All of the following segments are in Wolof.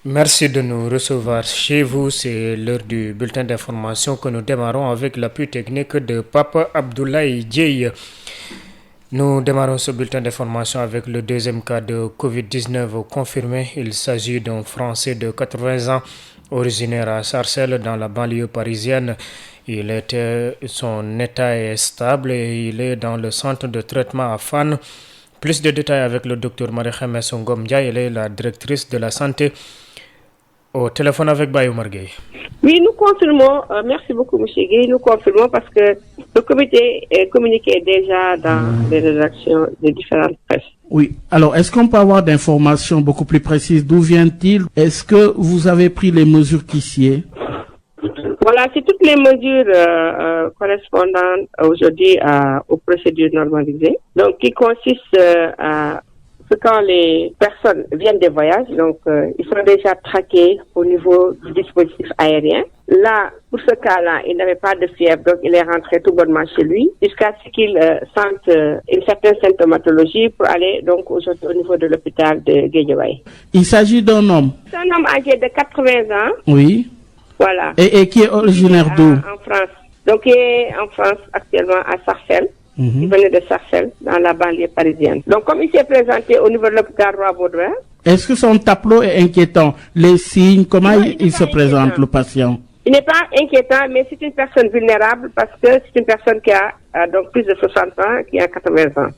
Merci de nous recevoir chez vous. C'est l'heure du bulletin d'information que nous démarrons avec l'appui technique de Papa Abdoulaye Dieye. Nous démarrons ce bulletin d'information avec le deuxième cas de Covid-19 confirmé. Il s'agit d'un Français de 80 ans, originaire à Sarcelles dans la banlieue parisienne. Son état est stable et il est dans le centre de traitement à Fann. Plus de détails avec le docteur Marie-Khemesse Ngom Ndiaye, elle est la directrice de la santé. Au téléphone avec Baye Oumar Gueye. Oui, nous confirmons, merci beaucoup M. Gueye, nous confirmons parce que le comité est communiqué déjà dans les rédactions des différentes presses. Oui, alors est-ce qu'on peut avoir d'informations beaucoup plus précises? D'où vient-il? Est-ce que vous avez pris les mesures qui s'y est? Voilà, c'est toutes les mesures correspondant aujourd'hui aux procédures normalisées, donc qui consistent à ce quand les personnes viennent des voyages, donc ils sont déjà traqués au niveau du dispositif aérien. Là, pour ce cas-là, il n'avait pas de fièvre, donc il est rentré tout bonnement chez lui, jusqu'à ce qu'il sente une certaine symptomatologie pour aller donc aujourd'hui au niveau de l'hôpital de Guédiawaye. Il s'agit d'un homme. C'est un homme âgé de 80 ans. Oui. Voilà. Et qui est originaire d'où? En France. Donc il est en France actuellement à Sarcelles. Il venait de Sarcelles, dans la banlieue parisienne. Donc, comme il s'est présenté au niveau de l'hôpital Roi-Baudouin. Est-ce que son tableau est inquiétant? Les signes, comment il se présente, le patient? Il n'est pas inquiétant, mais c'est une personne vulnérable parce que c'est une personne qui a donc plus de 60 ans, qui a 80 ans.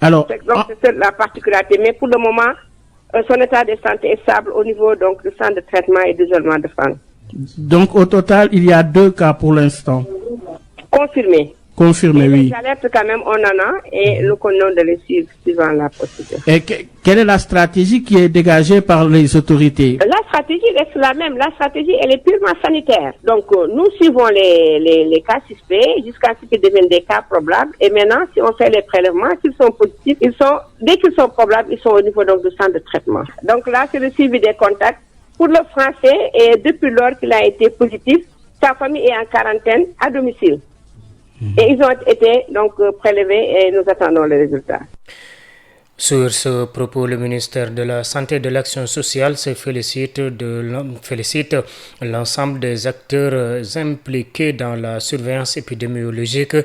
Alors, donc, c'est la particularité. Mais pour le moment, son état de santé est stable au niveau donc, du centre de traitement et d'isolement de Fann. Donc, au total, il y a 2 cas pour l'instant. Confirmés. Confirmé, oui. Les alertes, quand même, on en a et nous connaissons de les suivre suivant la procédure. Et quelle est la stratégie qui est dégagée par les autorités? La stratégie reste la même. La stratégie, elle est purement sanitaire. Donc, nous suivons les cas suspects jusqu'à ce qu'ils deviennent des cas probables. Et maintenant, si on fait les prélèvements, s'ils sont positifs, dès qu'ils sont probables, ils sont au niveau donc, du centre de traitement. Donc là, c'est le suivi des contacts. Pour le Français, et depuis lors qu'il a été positif, sa famille est en quarantaine à domicile. Et ils ont été donc prélevés et nous attendons les résultats. Sur ce propos, le ministère de la Santé et de l'Action sociale se félicite l'ensemble des acteurs impliqués dans la surveillance épidémiologique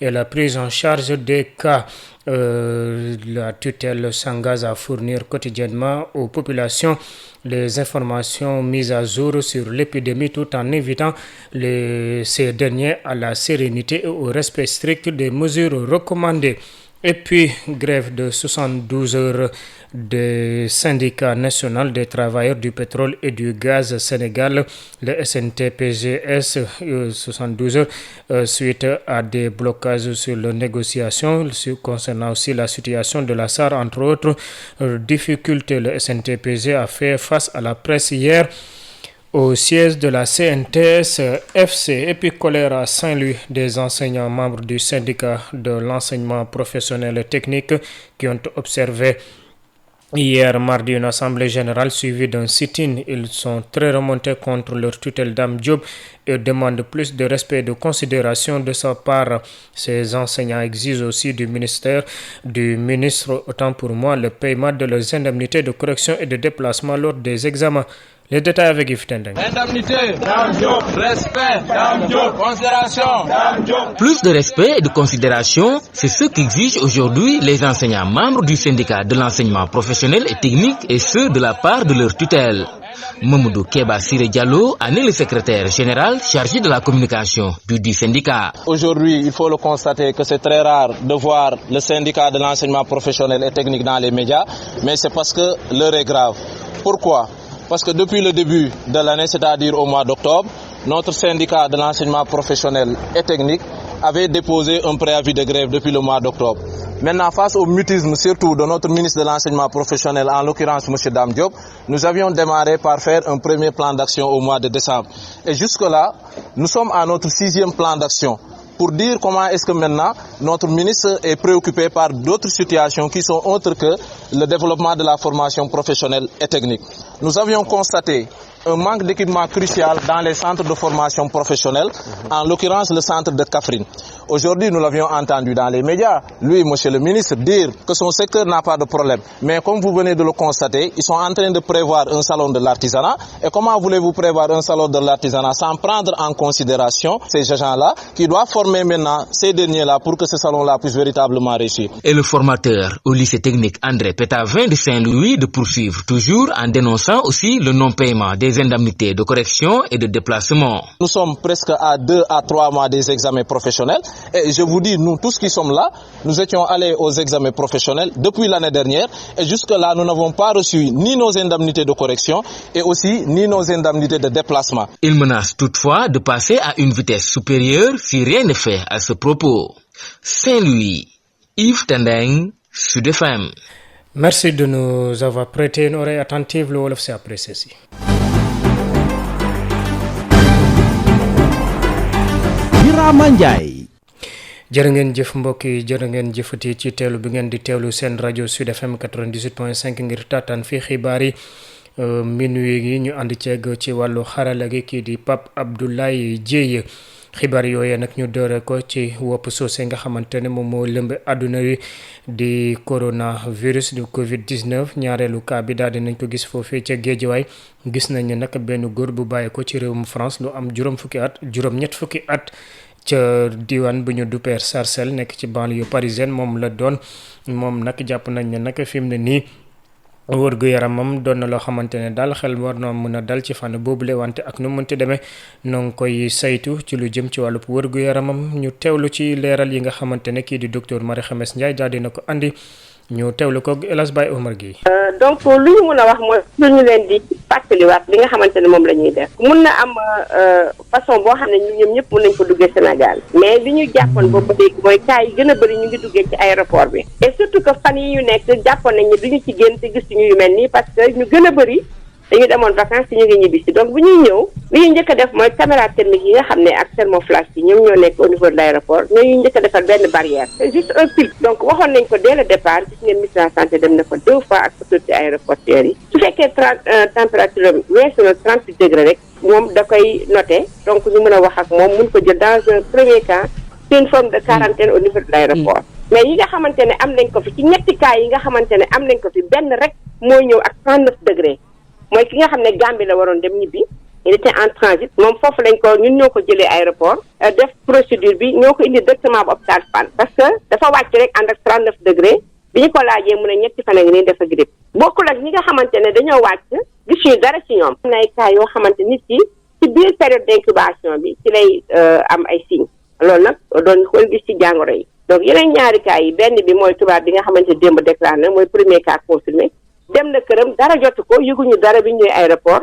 et la prise en charge des cas. La tutelle s'engage à fournir quotidiennement aux populations les informations mises à jour sur l'épidémie tout en invitant ces derniers à la sérénité et au respect strict des mesures recommandées. Et puis, grève de 72 heures des syndicats national des travailleurs du pétrole et du gaz Sénégal, le SNTPGS, 72 heures, suite à des blocages sur les négociations, concernant aussi la situation de la SAR, entre autres difficultés. Le SNTPG a fait face à la presse hier au siège de la CNTS FC. Et puis colère à Saint-Louis des enseignants membres du syndicat de l'enseignement professionnel et technique qui ont observé hier mardi une assemblée générale suivie d'un sit-in. Ils sont très remontés contre leur tutelle Dame Diop et demandent plus de respect et de considération de sa part. Ces enseignants exigent aussi du ministre, autant pour moi, le paiement de leurs indemnités de correction et de déplacement lors des examens. Les détails avec Yves Tendeng. Indemnité, respect, considération. Plus de respect et de considération, c'est ce qu'exigent aujourd'hui les enseignants membres du syndicat de l'enseignement professionnel et technique et ceux de la part de leur tutelle. Mamoudou Keba Siré Diallo en est le secrétaire général chargé de la communication du syndicat. Aujourd'hui, il faut le constater que c'est très rare de voir le syndicat de l'enseignement professionnel et technique dans les médias, mais c'est parce que l'heure est grave. Pourquoi ? Parce que depuis le début de l'année, c'est-à-dire au mois d'octobre, notre syndicat de l'enseignement professionnel et technique avait déposé un préavis de grève depuis le mois d'octobre. Maintenant, face au mutisme surtout de notre ministre de l'enseignement professionnel, en l'occurrence M. Dame Diop, nous avions démarré par faire un premier plan d'action au mois de décembre. Et jusque-là, nous sommes à notre 6e plan d'action, pour dire comment est-ce que maintenant notre ministre est préoccupé par d'autres situations qui sont autres que le développement de la formation professionnelle et technique. Nous avions constaté un manque d'équipement crucial dans les centres de formation professionnelle, en l'occurrence le centre de Kaffrine. Aujourd'hui, nous l'avions entendu dans les médias, lui, monsieur le ministre, dire que son secteur n'a pas de problème. Mais comme vous venez de le constater, ils sont en train de prévoir un salon de l'artisanat. Et comment voulez-vous prévoir un salon de l'artisanat sans prendre en considération ces agents-là qui doivent former maintenant ces derniers-là pour que ce salon-là puisse véritablement réussir? Et le formateur au lycée technique André Pétavin de Saint-Louis de poursuivre toujours en dénonçant aussi le non-paiement des indemnités de correction et de déplacement. Nous sommes presque à 2 à 3 mois des examens professionnels et je vous dis, nous tous qui sommes là, nous étions allés aux examens professionnels depuis l'année dernière et jusque-là, nous n'avons pas reçu ni nos indemnités de correction et aussi ni nos indemnités de déplacement. Il menace toutefois de passer à une vitesse supérieure si rien n'est fait à ce propos. Saint-Louis, Yves Tendeng, Sud FM. Merci de nous avoir prêté une oreille attentive. Le Wolof c'est après ceci. Birama Ndiaye. jërë ngeen jëf mbokk yi jërë ngeen jëfati ci teelu bi ngeen di teewlu seen rajo Sud FM 98.5 ngir taataan fii xibaar yi minuit gi ñu ànd ceeg ci wàllu xarala gi kii di Pape Abdoulaye Dieye xibaar yooyee nag ñu doore ko ci wopp soose nga xamante ne moom moo lëmbe àdduna wi di coronavirus du Covid-19 ñaareelu cas bi daal di nañ ko gis foofee ca Géejawaay gis nañ ne nag benn góor bu bàyyi ko ci réewum France lu am juróom-ñett fukki at ca diwaan bu ñu dupeer Sarcelles nekk ci banlieue parisienne moom la doon moom nag jàpp nañ ne nag fi mu ne nii wërgu yaramam doon na loo xamante ne daal xel war na mën a dal ci fànn boobule wante ak nu mënti demee noo ngi koy saytu ci lu jëm ci wàllub wërgu yaramam ñu teewlu ci leeral yi nga xamante ne kii di docteur Marie Khemesse Ndiaye daal dina ko andi ñu teewlu ko El Hadj Baye Omar Gueye. donc lu ñu mën a wax mooy lu ñu leen di fàttaliwaat li nga xamante ne moom la ñuy def mun na am façon boo xam ne ñoom ñëpp mun nañ ko duggee Sénégal mais li ñu jàppoon boobu ba léegi mooy cas yi gën a bëri ñu ngi duggee ci aéroport bi et surtout que fan yi ñu nekk jàppoon nañ ne duñu ci génn te gisuñu yu mel nii parce que ñu gën a bëri dañu demoon vacances ñu ngi ñibbi si donc bu ñuy ñëw li ñu njëkk a def mooy caméra thermique yi nga xam ne ak thermoflash yi ñoom ñoo nekk au niveau de l' aéroport ñooñu njëkk a defal benn barrière c'est juste un filtre donc waxoon nañ ko dès le départ gis ngeen ministre de la santé dem na fa 2 fois ak autorité aéroportuaire yi su fekkee température am weesu na 38 degré rek moom da koy noté donc ñu mën a wax ak moom mun ko jël dans un premier cas c'est une forme de quarantaine au niveau de l' aéroport mais yi nga xamante ne am nañ ko fi ci ñetti cas yi nga xamante ne am nañ ko fi benn rek mooy ñëw ak 39 degré mooy ki nga xam ne Gambie la waroon dem ñibbi il était en transit moom foofu lañ ko ñun ñoo ko jëlee aéroport def procédure bi ñoo ko indi directement ba hôpital Fann parce que dafa wàcc rek ànd ak 39 degré bi ñu ko laajee mu ne ñetti fan a ngi nii dafa grippe bokkul ak ñi nga xamante ne dañoo wàcc gisuñu dara ci ñoom am na ay cas yoo xamante nit yi ci biir période d'incubation bi ci lay am ay signes loolu nag doon xool gis ci jàngoro yi donc yeneen ñaari cas yi benn bi mooy tubaab bi nga xamante démb déclaré na mooy premier cas confirmé dem na këram dara jotu ko yëguñu dara bi ñëwee aéroport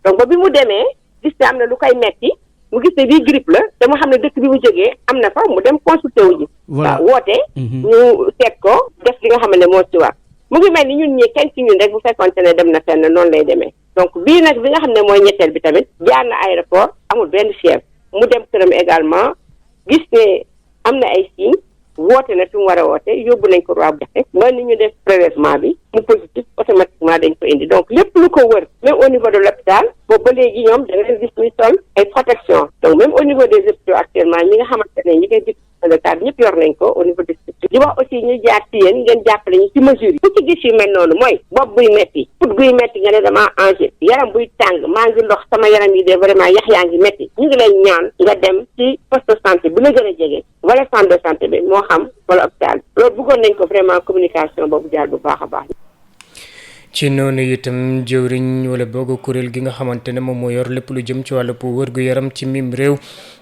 donc ba bi mu demee gis ne am na lu koy metti mu gis ne bii grippe la te mu xam ne dëkk bi mu jógee am na fa mu dem consulté wu ji waaw woote ñu seet ko def li nga xam ne moo ci war mu ngi mel ni ñun ñi kenn ci ñun rek bu fekkonte ne dem na fenn noonu lay demee donc bii nag bi nga xam ne mooy ñetteel bi tamit jaar na aéroport amul benn fièvre mu dem këram également gis ne am na ay signes woote na fi mu war a woote yóbbu nañ ko roi bu jaxe ba ni ñu def prélèvement bi mu positif automatiquement dañ ko indi donc lépp lu ko wër même au niveau de l'hôpital boobu ba léegi ñoom da leen gis muy sol ay protection donc même au niveau des hôpitaux actuellement ñi nga xamante ne ñi ngay le cadre ñëpp yor nañ ko au niveau des structures di wax aussi ñu jaar ci yéen ngeen jàppale ñu ci mesure yi bu ci gis yu mel noonu mooy bopp buy metti put buy metti nga ne dama angé yaram buy tàng maa ngi ndox sama yaram yi de vraiment yax yaa ngi metti ñu ngi lay ñaan nga dem ci poste de santé bu la gën a jege wala centre de santé bi moo xam wala hôpital loolu bëggoon nañ ko vraiment communication boobu jaar bu baax a baax. ci noonu itam jëwriñ wala boog kuréel gi nga xamante ne moom moo yor lépp lu jëm ci wàllu wërgu-yaram ci mim réew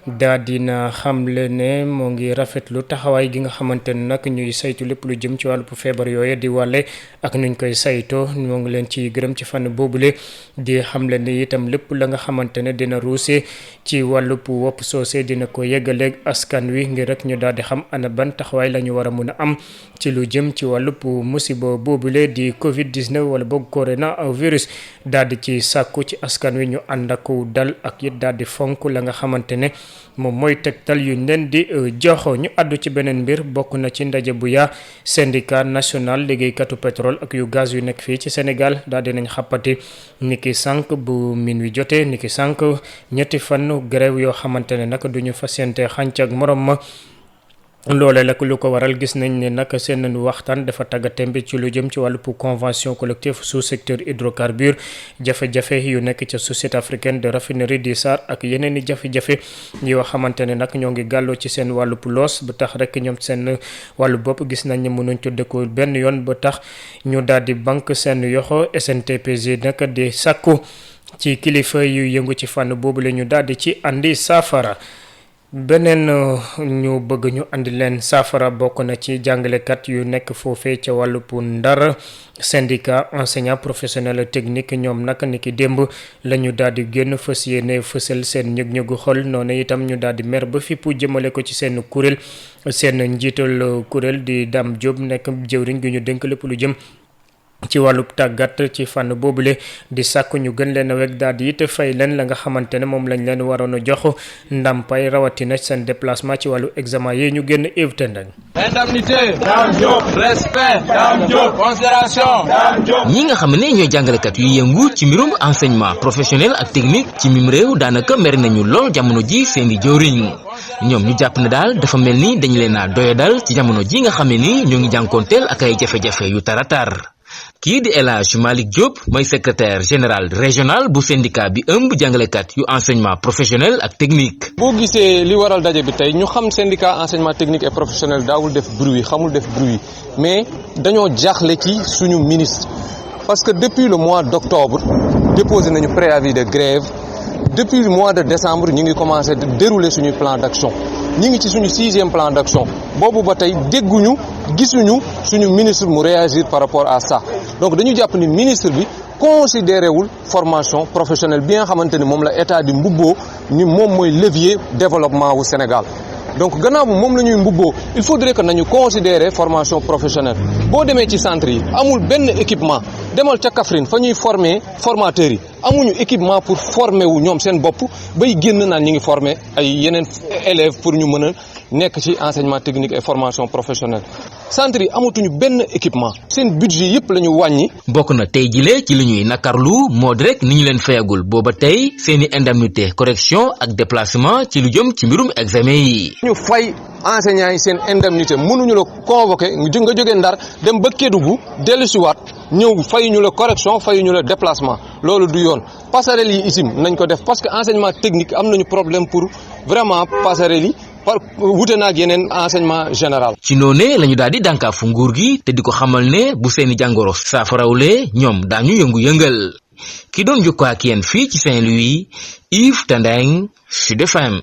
daa dina xamle ne moo ngi rafetlu taxawaay gi nga xamante ne nag ñuy saytu lépp lu jëm ci wàllu feebar yooyu di wàlle ak nuñ koy saytoo moo ngi leen ci gërëm ci fànn boobule di xamle ne itam lépp la nga xamante ne dina ruuse ci wàllu wopp soosé dina ko yeggaleeg askan wi ngir rek ñu daal di xam ana ban taxawaay la ñu war a mun a am ci lu jëm ci wàllu musiba boobule di Covid-19 wala boog coronavirus daal di ci sàkku ci askan wi ñu ànd ak dal ak it daal di fonk la nga xamante ne moom mooy tegtal yu leen di joxo ñu àddu ci beneen mbir bokk na ci ndaje bu yaa syndicat national liggéeykatu pétrole ak yu gaz yu nekk fii ci Sénégal daal di nañ xàppati niki sànq bu minuit jotee niki sànq ñetti fan grève yoo xamante ne nag duñu fas yéente xànc ak morom ma loole la lu ko waral gis nañ ne nag seen waxtaan dafa tàggatémbe ci lu jëm ci wàllu convention collective sous secteur hydrocarbure jafe-jafe yu nekk ca société africaine de raffinerie du SAR ak yeneen i jafe-jafe yoo xamante ne nag ñoo ngi gàlloo ci seen wàllu loos ba tax rek ñoom seen wàllu bopp gis nañ ne mënuñ ci dëkku benn yoon ba tax ñu daal di banque seen yoxo SNTPG nag di sàkku ci kilifa yu yëngu ci fànn boobu la ñu daal di ci andi saafara. beneen ñu bëgg ñu andi leen saafara bokk na ci jàngalekat yu nekk foofee ca wàllub Ndar syndicat enseignant professionnel technique ñoom nag ni ki démb la ñu daal di génn fës yéene fësal seen ñëg-ñëgu xol noonu itam ñu daal di mer ba fippu jëmale ko ci seen kuréel seen njiital kuréel di Dame Diop nekk jëwriñ gi ñu dénk lépp lu jëm ci wàllu tàggat ci fànn boobule di sàkku ñu gën leen a weg daal di it fay leen la nga xamante ne moom lañ leen waroon a jox ndàmpaay rawatina seen déplacement ci wàllu examen yi ñu génn évité nañ. indemnité. Dame Diop. respect. Dame Diop. considération. Dame Diop. ñi nga xam ne ñooy jàngalekat yu yëngu ci mbirum enseignement professionnel ak technique ci mim réew daanaka mer nañu lool jamono ji seen i jëwriñ ñoom ñu jàpp ne daal dafa mel ni dañ leen a doyadal ci jamono ji nga xam ne ni ñoo ngi jànkoonteel ak ay jafe-jafe yu taratar. kii di El Hadj Malick Diop mooy secrétaire général régional bu syndicat bi ëmb jàngalekat yu enseignement professionnel ak technique. boo gisee li waral daje bi tey ñu xam syndicat enseignement technique et professionnel daawul def bruit xamul def bruit mais dañoo jaaxle ci suñu ministre parce que depuis le mois d'octobre déposé nañu préavis de grève depuis le mois de décembre ñu ngi commencé de dérouler suñu plan d'action ñu ngi ci suñu 6e plan d'action boobu ba tey dégguñu gisuñu suñu ministre mu réagir par rapport à ça donc dañu jàpp ni ministre bi considéré wul formation professionnelle bi nga xamante ni moom la état di mbubboo ni moom mooy levier développement wu Sénégal donc gannaaw moom la ñuy mbubboo il faudrait que nañu considérer formation professionnelle boo demee ci centre yi amul benn équipement demal ca Kaffrine fa ñuy former formateurs yi amuñu équipement pour former wu ñoom seen bopp bay génn naan ñi ngi former ay yeneen élèves pour ñu mën a nekk ci enseignement technique et formation professionnelle centre yi amatuñu benn équipement seen budget yëpp la ñu wàññi. bokk na tey jile ci li ñuy nakarlu moo di rek ni ñu leen fayagul booba tey seeni indemnité correction ak déplacement ci lu jëm ci mbirum examen yi. ñu fay enseignants yi seen indemnité mënuñu la convoquer nga jógee Ndar dem ba Kédougou dellusiwaat ñëw fayuñu la correction fayuñu la déplacement loolu du yoon passerelle yi itam nañ ko def parce que enseignement technique am nañu problème pour vraiment passerelle yi. par wute naag yeneen enseignement général. ci noonee la ñu daal di dànkaafu nguur gi te di ko xamal ne bu seeni jàngoro saafarawulee ñoom daañu yëngu-yëngal ki doon jokkoo ak yéen fii ci Saint-Louis Yves Tendeng Sud FM.